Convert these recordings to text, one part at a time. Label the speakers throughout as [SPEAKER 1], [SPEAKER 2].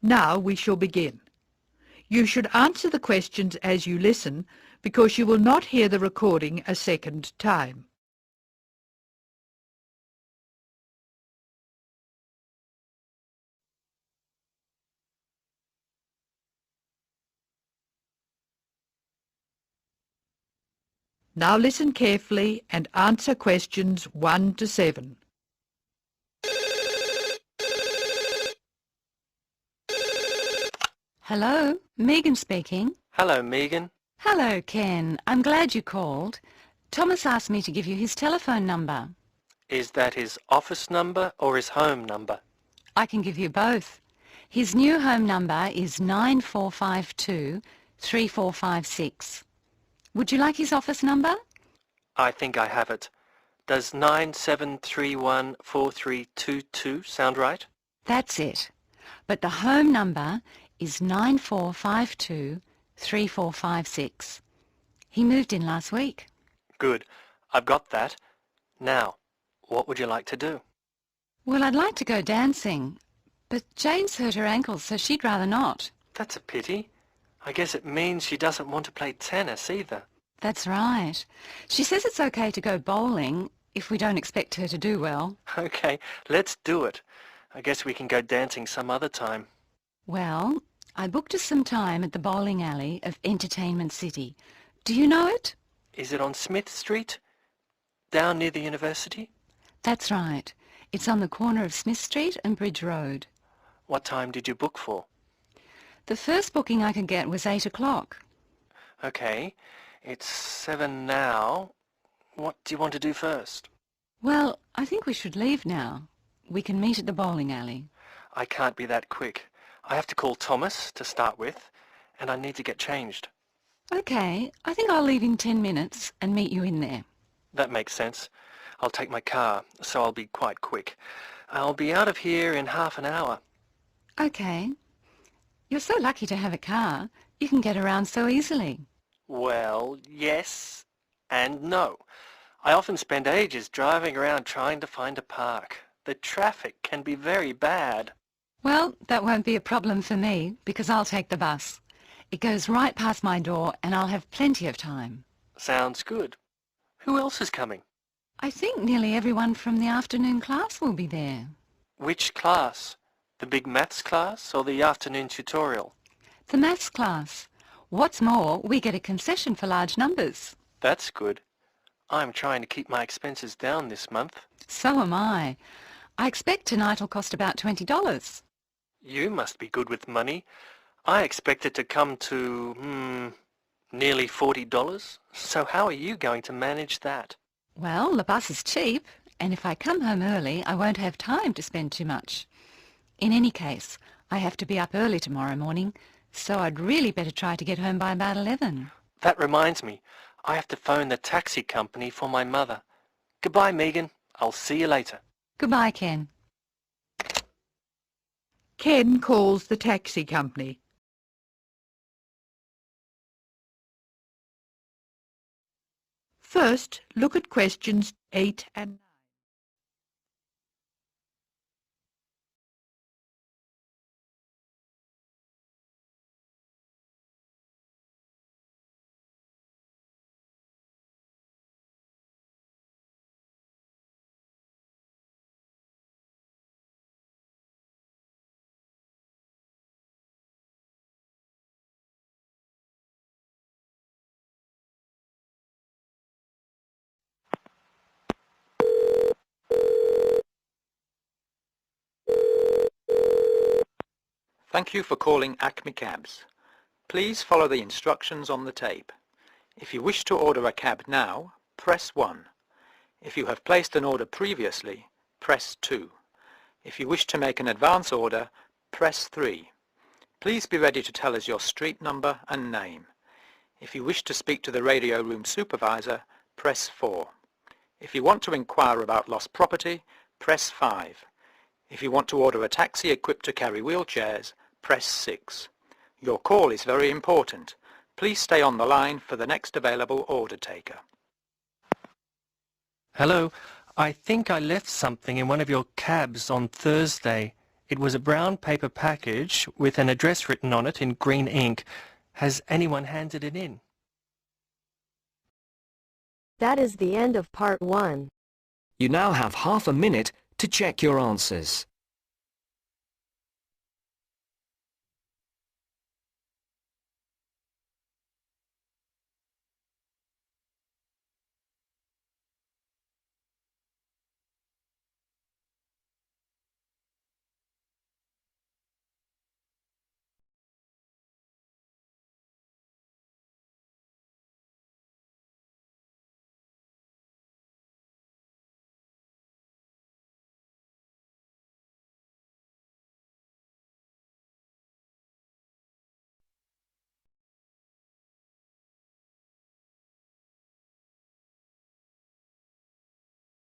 [SPEAKER 1] Now we shall begin. You should answer the questions as you listen because you will not hear the recording a second time. Now listen carefully and answer questions 1 to 7.
[SPEAKER 2] Hello, Megan speaking.
[SPEAKER 3] Hello, Megan.
[SPEAKER 2] Hello, Ken. I'm glad you called. Thomas asked me to give you his telephone number.
[SPEAKER 3] Is that his office number or his home number?
[SPEAKER 2] I can give you both. His new home number is 9452-3456. Would you like his office number?
[SPEAKER 3] I think I have it. Does 97314322 sound right?
[SPEAKER 2] That's it. But the home number is 9452-3456. He moved in last week.
[SPEAKER 3] Good. I've got that. Now, what would you like to do?
[SPEAKER 2] Well, I'd like to go dancing, but Jane's hurt her ankle, so she'd rather not.
[SPEAKER 3] That's a pity. I guess it means she doesn't want to play tennis either.
[SPEAKER 2] That's right. She says it's okay to go bowling if we don't expect her to do well.
[SPEAKER 3] Okay, let's do it. I guess we can go dancing some other time.
[SPEAKER 2] Well, I booked us some time at the bowling alley of Entertainment City. Do you know it?
[SPEAKER 3] Is it on Smith Street? Down near the university?
[SPEAKER 2] That's right. It's on the corner of Smith Street and Bridge Road.
[SPEAKER 3] What time did you book for?
[SPEAKER 2] The first booking I could get was 8 o'clock.
[SPEAKER 3] Okay, it's 7 now. What do you want to do first?
[SPEAKER 2] Well, I think we should leave now. We can meet at the bowling alley.
[SPEAKER 3] I can't be that quick. I have to call Thomas to start with, and I need to get changed.
[SPEAKER 2] Okay, I think I'll leave in 10 minutes and meet you in there.
[SPEAKER 3] That makes sense. I'll take my car, so I'll be quite quick. I'll be out of here in half an hour.
[SPEAKER 2] Okay. You're so lucky to have a car. You can get around so easily.
[SPEAKER 3] Well, yes and no. I often spend ages driving around trying to find a park. The traffic can be very bad.
[SPEAKER 2] Well, that won't be a problem for me because I'll take the bus. It goes right past my door and I'll have plenty of time.
[SPEAKER 3] Sounds good. Who else is coming?
[SPEAKER 2] I think nearly everyone from the afternoon class will be there.
[SPEAKER 3] Which class? The big maths class or the afternoon tutorial?
[SPEAKER 2] The maths class. What's more, we get a concession for large numbers.
[SPEAKER 3] That's good. I'm trying to keep my expenses down this month.
[SPEAKER 2] So am I. I expect tonight will cost about $20.
[SPEAKER 3] You must be good with money. I expect it to come to, nearly $40. So how are you going to manage that?
[SPEAKER 2] Well, the bus is cheap, and if I come home early, I won't have time to spend too much. In any case, I have to be up early tomorrow morning, so I'd really better try to get home by about 11.
[SPEAKER 3] That reminds me. I have to phone the taxi company for my mother. Goodbye, Megan. I'll see you later.
[SPEAKER 2] Goodbye, Ken.
[SPEAKER 1] Ken calls the taxi company. First, look at questions 8 and 9.
[SPEAKER 4] Thank you for calling Acme Cabs. Please follow the instructions on the tape. If you wish to order a cab now, press 1. If you have placed an order previously, press 2. If you wish to make an advance order, press 3. Please be ready to tell us your street number and name. If you wish to speak to the radio room supervisor, press 4. If you want to inquire about lost property, press 5. If you want to order a taxi equipped to carry wheelchairs, press 6. Your call is very important. Please stay on the line for the next available order taker.
[SPEAKER 3] Hello. I think I left something in one of your cabs on Thursday. It was a brown paper package with an address written on it in green ink. Has anyone handed it in?
[SPEAKER 5] That is the end of part 1.
[SPEAKER 6] You now have half a minute to check your answers.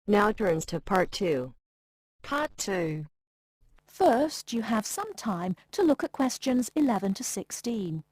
[SPEAKER 5] Now turns to part 2.
[SPEAKER 7] Part 2. First, you have some time to look at questions 11 to 16.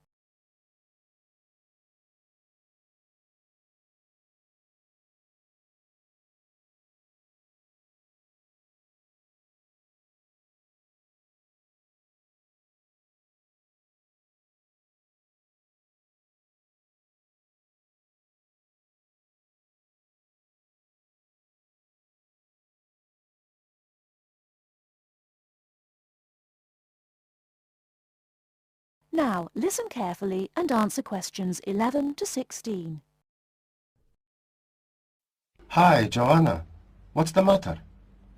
[SPEAKER 7] Now, listen carefully and answer questions 11 to 16.
[SPEAKER 8] Hi, Joanna. What's the matter?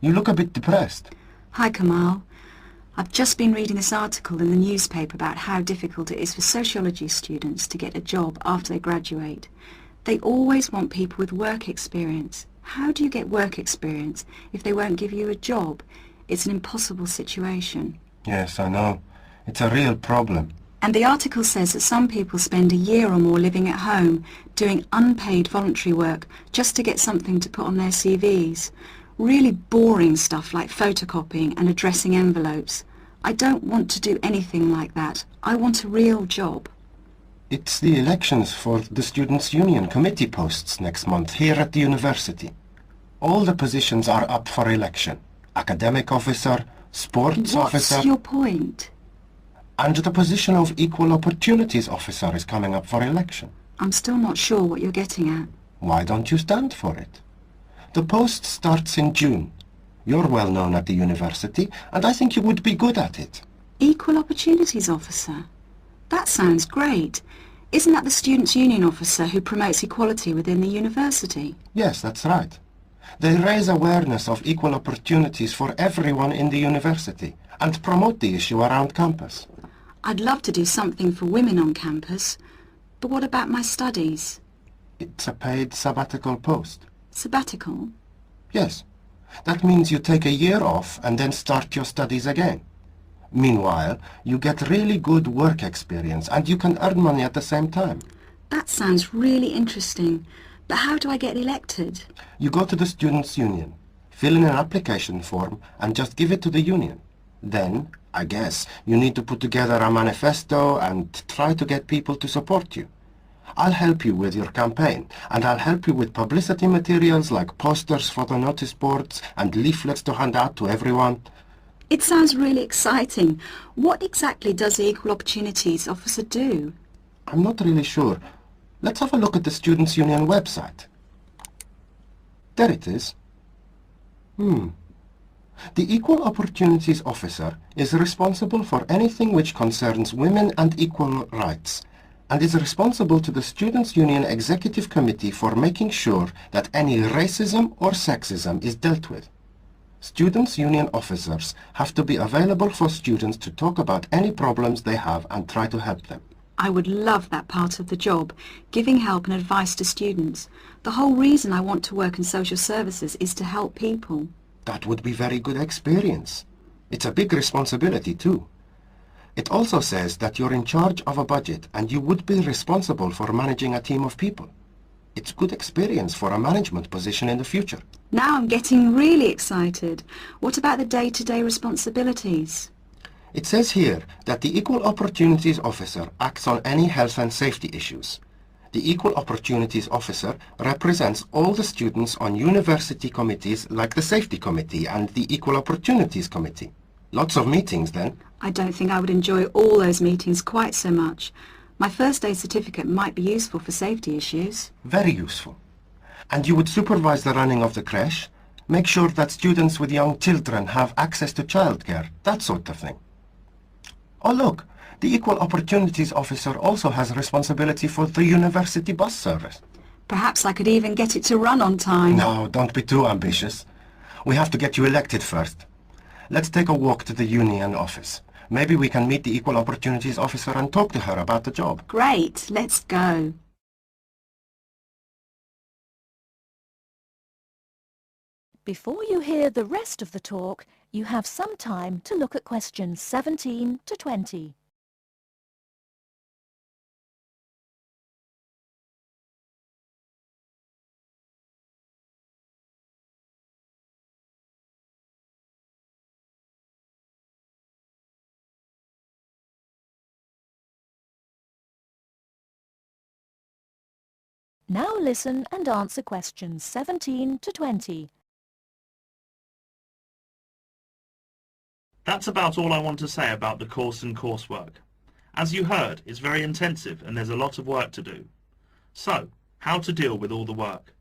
[SPEAKER 8] You look a bit depressed.
[SPEAKER 9] Hi, Kamal. I've just been reading this article in the newspaper about how difficult it is for sociology students to get a job after they graduate. They always want people with work experience. How do you get work experience if they won't give you a job? It's an impossible situation.
[SPEAKER 8] Yes, I know. It's a real problem.
[SPEAKER 9] And the article says that some people spend a year or more living at home, doing unpaid voluntary work, just to get something to put on their CVs. Really boring stuff like photocopying and addressing envelopes. I don't want to do anything like that. I want a real job.
[SPEAKER 8] It's the elections for the Students' Union committee posts next month here at the university. All the positions are up for election. Academic officer, sports officer...
[SPEAKER 9] What's your point?
[SPEAKER 8] And the position of equal opportunities officer is coming up for election.
[SPEAKER 9] I'm still not sure what you're getting at.
[SPEAKER 8] Why don't you stand for it? The post starts in June. You're well known at the university, and I think you would be good at it.
[SPEAKER 9] Equal opportunities officer? That sounds great. Isn't that the Students' Union officer who promotes equality within the university?
[SPEAKER 8] Yes, that's right. They raise awareness of equal opportunities for everyone in the university and promote the issue around campus.
[SPEAKER 9] I'd love to do something for women on campus, but what about my studies?
[SPEAKER 8] It's a paid sabbatical post.
[SPEAKER 9] Sabbatical?
[SPEAKER 8] Yes. That means you take a year off and then start your studies again. Meanwhile, you get really good work experience and you can earn money at the same time.
[SPEAKER 9] That sounds really interesting, but how do I get elected?
[SPEAKER 8] You go to the Students' Union, fill in an application form and just give it to the union. Then, I guess, you need to put together a manifesto and try to get people to support you. I'll help you with your campaign, and I'll help you with publicity materials like posters for the notice boards and leaflets to hand out to everyone.
[SPEAKER 9] It sounds really exciting. What exactly does the Equal Opportunities Officer do?
[SPEAKER 8] I'm not really sure. Let's have a look at the Students' Union website. There it is. The Equal Opportunities Officer is responsible for anything which concerns women and equal rights, and is responsible to the Students' Union Executive Committee for making sure that any racism or sexism is dealt with. Students' Union officers have to be available for students to talk about any problems they have and try to help them.
[SPEAKER 9] I would love that part of the job, giving help and advice to students. The whole reason I want to work in social services is to help people.
[SPEAKER 8] That would be very good experience. It's a big responsibility too. It also says that you're in charge of a budget and you would be responsible for managing a team of people. It's good experience for a management position in the future.
[SPEAKER 9] Now I'm getting really excited. What about the day-to-day responsibilities?
[SPEAKER 8] It says here that the Equal Opportunities Officer acts on any health and safety issues. The Equal Opportunities Officer represents all the students on university committees like the Safety Committee and the Equal Opportunities Committee. Lots of meetings then.
[SPEAKER 9] I don't think I would enjoy all those meetings quite so much. My first aid certificate might be useful for safety issues.
[SPEAKER 8] Very useful. And you would supervise the running of the creche, make sure that students with young children have access to childcare, that sort of thing. Oh look, the Equal Opportunities Officer also has responsibility for the university bus service.
[SPEAKER 9] Perhaps I could even get it to run on time.
[SPEAKER 8] No, don't be too ambitious. We have to get you elected first. Let's take a walk to the union office. Maybe we can meet the Equal Opportunities Officer and talk to her about the job.
[SPEAKER 9] Great, let's go.
[SPEAKER 7] Before you hear the rest of the talk, you have some time to look at questions 17 to 20. Now listen and answer questions 17 to 20.
[SPEAKER 10] That's about all I want to say about the course and coursework. As you heard, it's very intensive and there's a lot of work to do. So, how to deal with all the work?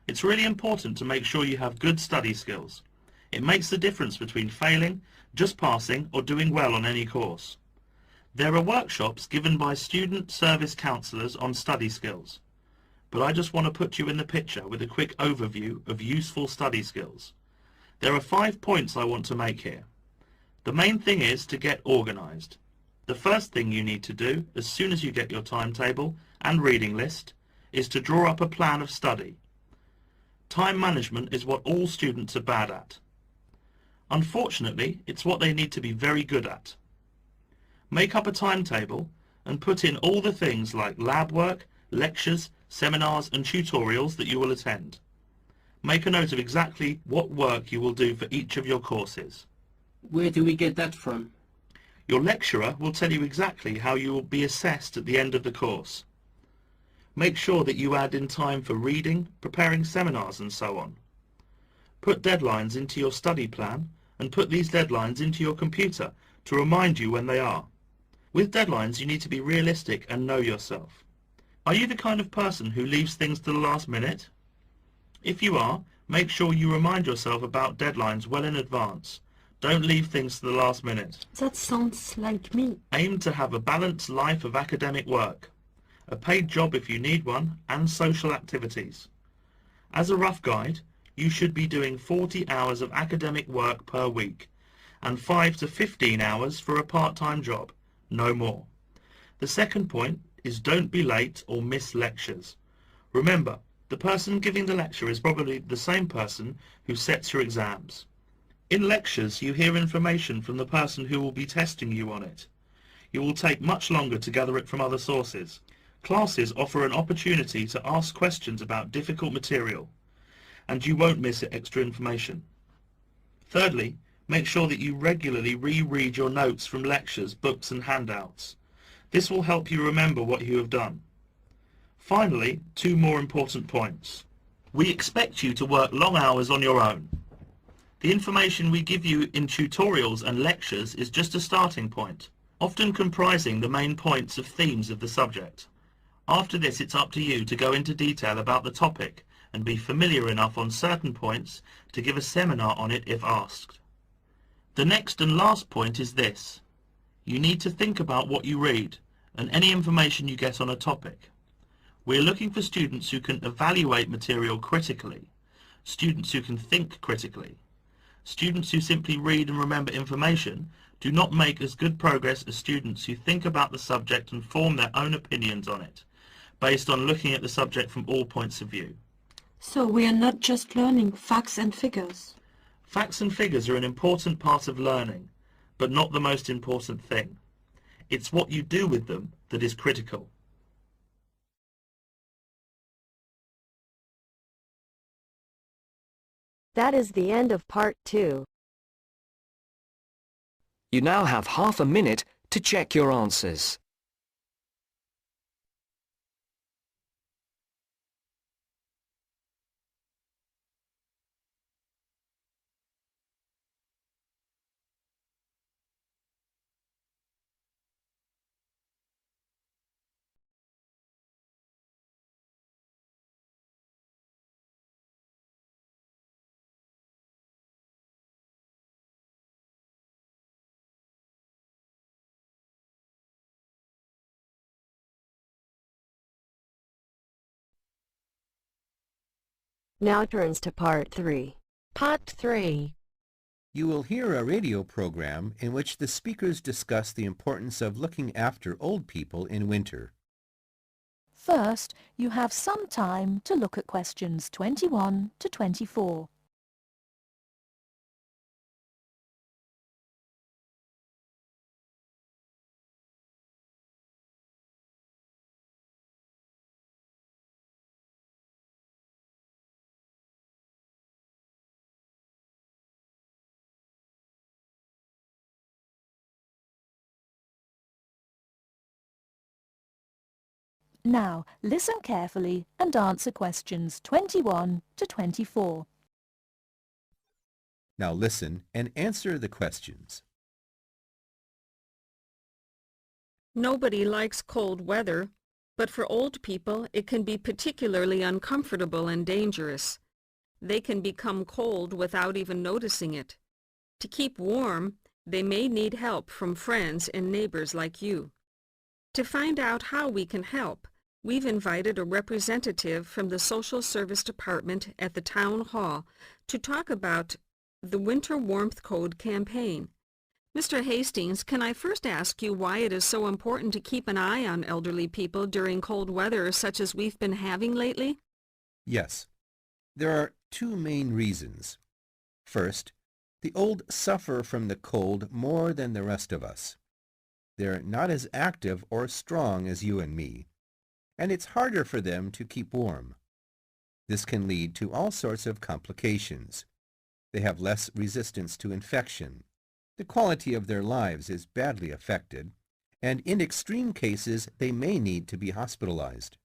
[SPEAKER 10] It's really important to make sure you have good study skills. It makes the difference between failing, just passing, or doing well on any course. There are workshops given by student service counsellors on study skills. But I just want to put you in the picture with a quick overview of useful study skills. There are 5 points I want to make here. The main thing is to get organised. The first thing you need to do, as soon as you get your timetable and reading list, is to draw up a plan of study. Time management is what all students are bad at. Unfortunately, it's what they need to be very good at. Make up a timetable and put in all the things like lab work, lectures, seminars and tutorials that you will attend. Make a note of exactly what work you will do for each of your courses.
[SPEAKER 11] Where do we get that from?
[SPEAKER 10] Your lecturer will tell you exactly how you will be assessed at the end of the course. Make sure that you add in time for reading, preparing seminars and so on. Put deadlines into your study plan and put these deadlines into your computer to remind you when they are. With deadlines you need to be realistic and know yourself. Are you the kind of person who leaves things to the last minute? If you are, make sure you remind yourself about deadlines well in advance. Don't leave things to the last minute.
[SPEAKER 11] That sounds like me.
[SPEAKER 10] Aim to have a balanced life of academic work, a paid job if you need one, and social activities. As a rough guide, you should be doing 40 hours of academic work per week, and 5 to 15 hours for a part-time job, no more. The second point is don't be late or miss lectures. Remember, the person giving the lecture is probably the same person who sets your exams. In lectures, you hear information from the person who will be testing you on it. You will take much longer to gather it from other sources. Classes offer an opportunity to ask questions about difficult material, and you won't miss extra information. Thirdly, make sure that you regularly reread your notes from lectures, books and handouts. This will help you remember what you have done. Finally, 2 more important points. We expect you to work long hours on your own. The information we give you in tutorials and lectures is just a starting point, often comprising the main points of themes of the subject. After this, it's up to you to go into detail about the topic and be familiar enough on certain points to give a seminar on it if asked. The next and last point is this. You need to think about what you read and any information you get on a topic. We're looking for students who can evaluate material critically, students who can think critically. Students who simply read and remember information do not make as good progress as students who think about the subject and form their own opinions on it, based on looking at the subject from all points of view.
[SPEAKER 11] So we are not just learning facts and figures.
[SPEAKER 10] Facts and figures are an important part of learning, but not the most important thing. It's what you do with them that is critical.
[SPEAKER 5] That is the end of part 2.
[SPEAKER 6] You now have half a minute to check your answers.
[SPEAKER 5] Now turns to Part 3.
[SPEAKER 12] Part 3.
[SPEAKER 13] You will hear a radio program in which the speakers discuss the importance of looking after old people in winter.
[SPEAKER 7] First, you have some time to look at questions 21 to 24. Now, listen carefully and answer questions 21 to 24.
[SPEAKER 13] Now listen and answer the questions.
[SPEAKER 11] Nobody likes cold weather, but for old people it can be particularly uncomfortable and dangerous. They can become cold without even noticing it. To keep warm, they may need help from friends and neighbors like you. To find out how we can help, we've invited a representative from the Social Service Department at the Town Hall to talk about the Winter Warmth Code campaign. Mr. Hastings, can I first ask you why it is so important to keep an eye on elderly people during cold weather such as we've been having lately?
[SPEAKER 13] Yes. There are two main reasons. First, the old suffer from the cold more than the rest of us. They're not as active or strong as you and me, and it's harder for them to keep warm. This can lead to all sorts of complications. They have less resistance to infection. The quality of their lives is badly affected, and in extreme cases they may need to be hospitalized.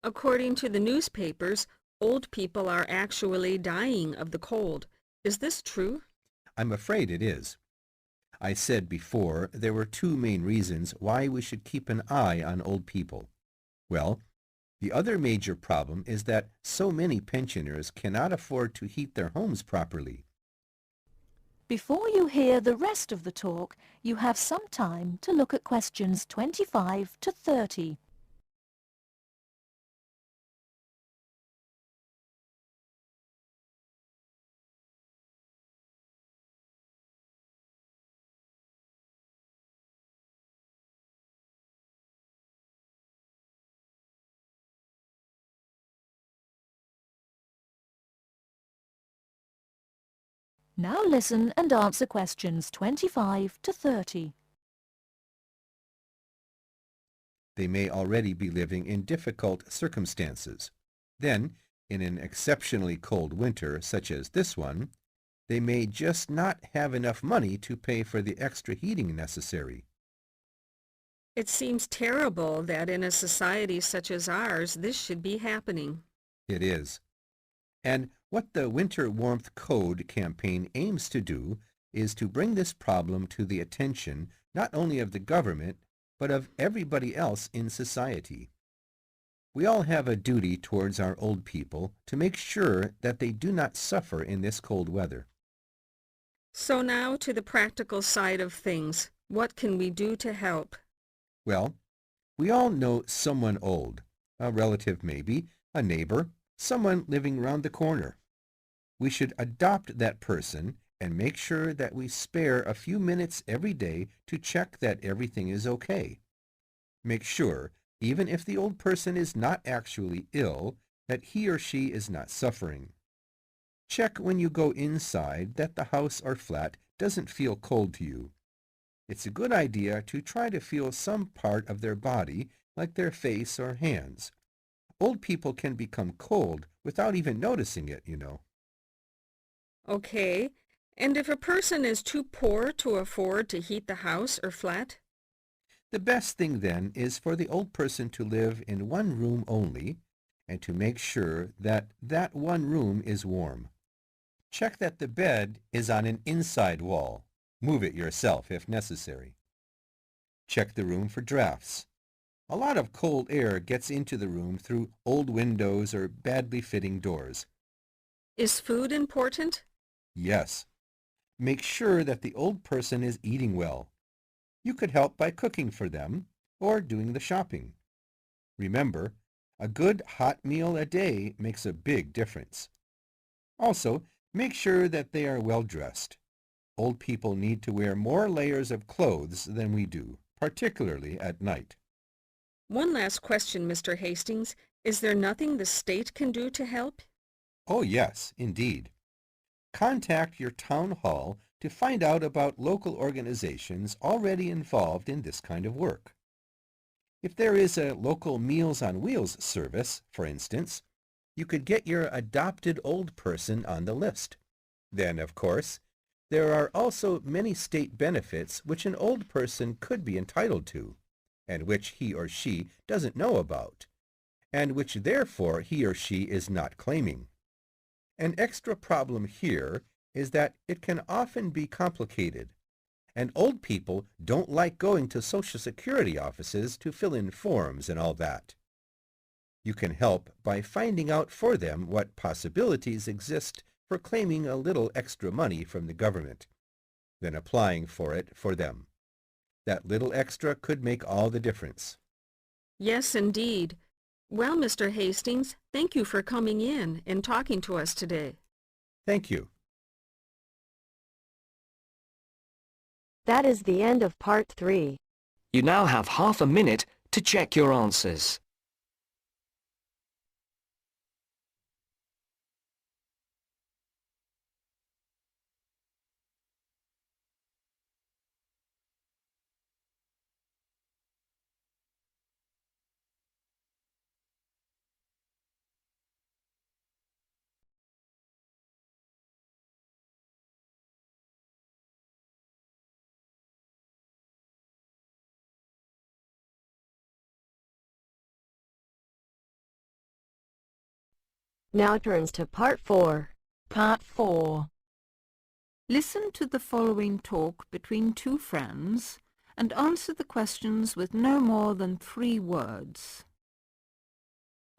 [SPEAKER 11] According to the newspapers, old people are actually dying of the cold. Is this true?
[SPEAKER 13] I'm afraid it is. I said before there were two main reasons why we should keep an eye on old people. Well, the other major problem is that so many pensioners cannot afford to heat their homes properly.
[SPEAKER 7] Before you hear the rest of the talk, you have some time to look at questions 25 to 30. Now listen and answer questions 25 to 30.
[SPEAKER 13] They may already be living in difficult circumstances. Then, in an exceptionally cold winter such as this one, they may just not have enough money to pay for the extra heating necessary.
[SPEAKER 11] It seems terrible that in a society such as ours, this should be happening.
[SPEAKER 13] It is. And what the Winter Warmth Code campaign aims to do is to bring this problem to the attention not only of the government, but of everybody else in society. We all have a duty towards our old people to make sure that they do not suffer in this cold weather.
[SPEAKER 11] So now to the practical side of things. What can we do to help?
[SPEAKER 13] Well, we all know someone old, a relative maybe, a neighbor, someone living round the corner. We should adopt that person and make sure that we spare a few minutes every day to check that everything is okay. Make sure, even if the old person is not actually ill, that he or she is not suffering. Check when you go inside that the house or flat doesn't feel cold to you. It's a good idea to try to feel some part of their body, like their face or hands. Old people can become cold without even noticing it, you know.
[SPEAKER 11] Okay. And if a person is too poor to afford to heat the house or flat?
[SPEAKER 13] The best thing then is for the old person to live in one room only and to make sure that that one room is warm. Check that the bed is on an inside wall. Move it yourself if necessary. Check the room for drafts. A lot of cold air gets into the room through old windows or badly fitting doors.
[SPEAKER 11] Is food important?
[SPEAKER 13] Yes. Make sure that the old person is eating well. You could help by cooking for them or doing the shopping. Remember, A good hot meal a day makes a big difference. Also, make sure that they are well dressed. Old people need to wear more layers of clothes than we do, particularly at night.
[SPEAKER 11] One last question, Mr. Hastings. Is there nothing the state can do to help?
[SPEAKER 13] Oh yes, indeed. Contact your town hall to find out about local organizations already involved in this kind of work. If there is a local Meals on Wheels service, for instance, you could get your adopted old person on the list. Then, of course, there are also many state benefits which an old person could be entitled to, and which he or she doesn't know about, and which therefore he or she is not claiming. An extra problem here is that it can often be complicated, and old people don't like going to Social Security offices to fill in forms and all that. You can help by finding out for them what possibilities exist for claiming a little extra money from the government, then applying for it for them. That little extra could make all the difference.
[SPEAKER 11] Yes, indeed. Well, Mr. Hastings, thank you for coming in and talking to us today.
[SPEAKER 13] Thank you.
[SPEAKER 5] That is the end of part 3.
[SPEAKER 6] You now have half a minute to check your answers.
[SPEAKER 5] Now turns to part 4.
[SPEAKER 1] Part 4. Listen to the following talk between two friends and answer the questions with no more than 3 words.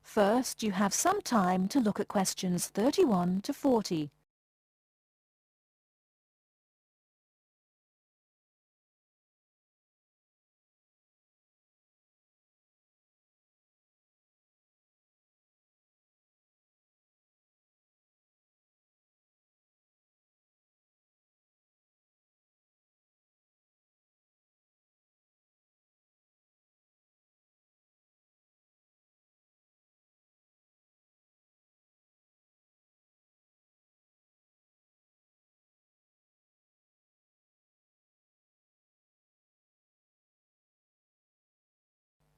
[SPEAKER 7] First, you have some time to look at questions 31 to 40.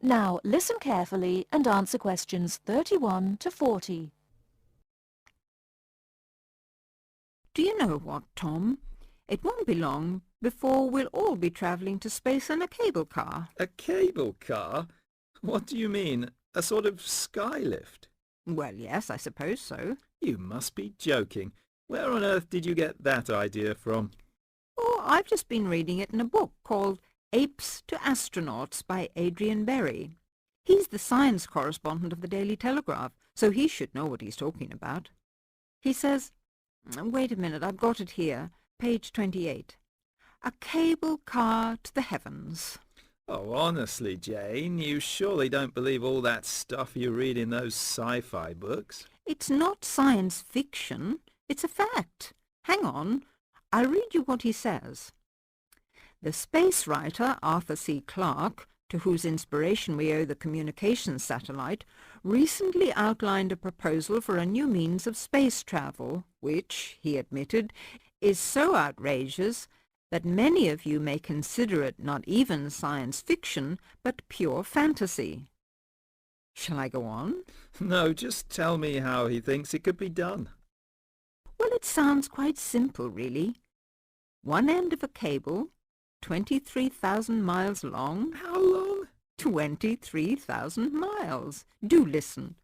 [SPEAKER 7] Now listen carefully and answer questions 31 to 40.
[SPEAKER 1] Do you know what, Tom? It won't be long before we'll all be travelling to space in a cable car.
[SPEAKER 12] A cable car? What do you mean? A sort of skylift?
[SPEAKER 1] Well, yes, I suppose so.
[SPEAKER 12] You must be joking. Where on earth did you get that idea from?
[SPEAKER 1] Oh, I've just been reading it in a book called Apes to Astronauts by Adrian Berry. He's the science correspondent of the Daily Telegraph, so he should know what he's talking about. He says, wait a minute, I've got it here, page 28. A cable car to the heavens.
[SPEAKER 12] Oh, honestly, Jane, you surely don't believe all that stuff you read in those sci-fi books?
[SPEAKER 1] It's not science fiction, it's a fact. Hang on, I'll read you what he says. The space writer Arthur C. Clarke, to whose inspiration we owe the communications satellite, recently outlined a proposal for a new means of space travel, which, he admitted, is so outrageous that many of you may consider it not even science fiction, but pure fantasy. Shall I go on?
[SPEAKER 12] No, just tell me how he thinks it could be done.
[SPEAKER 1] Well, it sounds quite simple, really. One end of a cable, 23,000 miles long.
[SPEAKER 12] How long?
[SPEAKER 1] 23,000 miles. Do listen.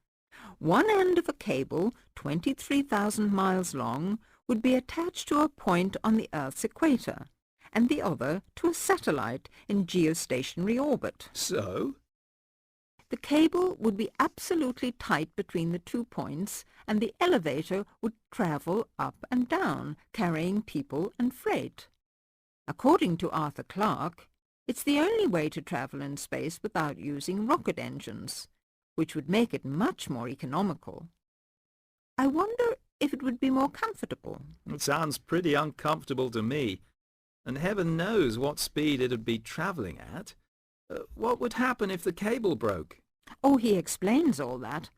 [SPEAKER 1] One end of a cable, 23,000 miles long, would be attached to a point on the Earth's equator, and the other to a satellite in geostationary orbit.
[SPEAKER 12] So?
[SPEAKER 1] The cable would be absolutely tight between the 2 points, and the elevator would travel up and down, carrying people and freight. According to Arthur Clarke, it's the only way to travel in space without using rocket engines. which would make it much more economical. I wonder if it would be more comfortable.
[SPEAKER 12] It sounds pretty uncomfortable to me, and heaven knows what speed it'd be travelling at. What would happen if the cable broke?
[SPEAKER 1] Oh, he explains all that.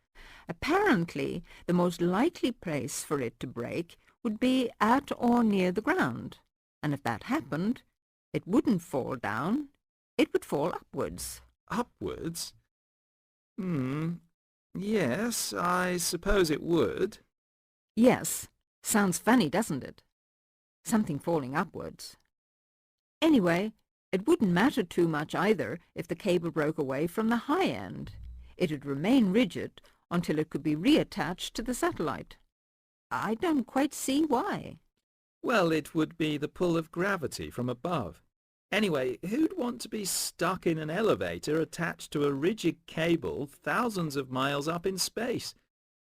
[SPEAKER 1] Apparently, the most likely place for it to break would be at or near the ground, and if that happened, it wouldn't fall down, it would fall upwards.
[SPEAKER 12] Upwards? Yes, I suppose it would.
[SPEAKER 1] Yes, sounds funny, doesn't it? Something falling upwards. Anyway, it wouldn't matter too much either if the cable broke away from the high end. It'd remain rigid until it could be reattached to the satellite. I don't quite see why.
[SPEAKER 12] Well, it would be the pull of gravity from above. Anyway, who'd want to be stuck in an elevator attached to a rigid cable thousands of miles up in space?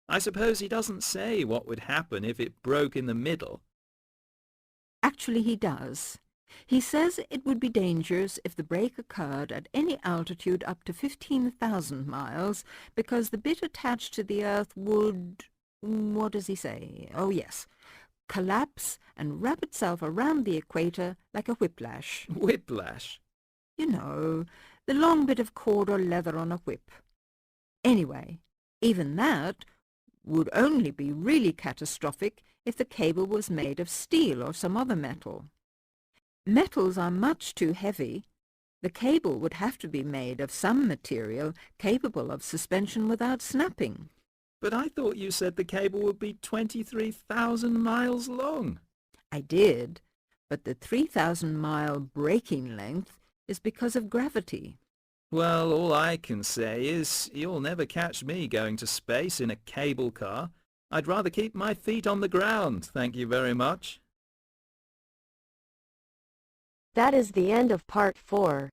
[SPEAKER 12] I suppose he doesn't say what would happen if it broke in the middle.
[SPEAKER 1] Actually, he does. He says it would be dangerous if the break occurred at any altitude up to 15,000 miles, because the bit attached to the Earth would... what does he say? Oh, yes. Collapse and wrap itself around the equator like a whiplash.
[SPEAKER 12] Whiplash?
[SPEAKER 1] You know, the long bit of cord or leather on a whip. Anyway, even that would only be really catastrophic if the cable was made of steel or some other metal. Metals are much too heavy. The cable would have to be made of some material capable of suspension without snapping.
[SPEAKER 12] But I thought you said the cable would be 23,000 miles long.
[SPEAKER 1] I did, but the 3,000-mile breaking length is because of gravity.
[SPEAKER 12] Well, all I can say is you'll never catch me going to space in a cable car. I'd rather keep my feet on the ground, thank you very much.
[SPEAKER 5] That is the end of part 4.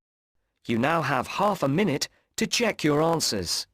[SPEAKER 6] You now have half a minute to check your answers.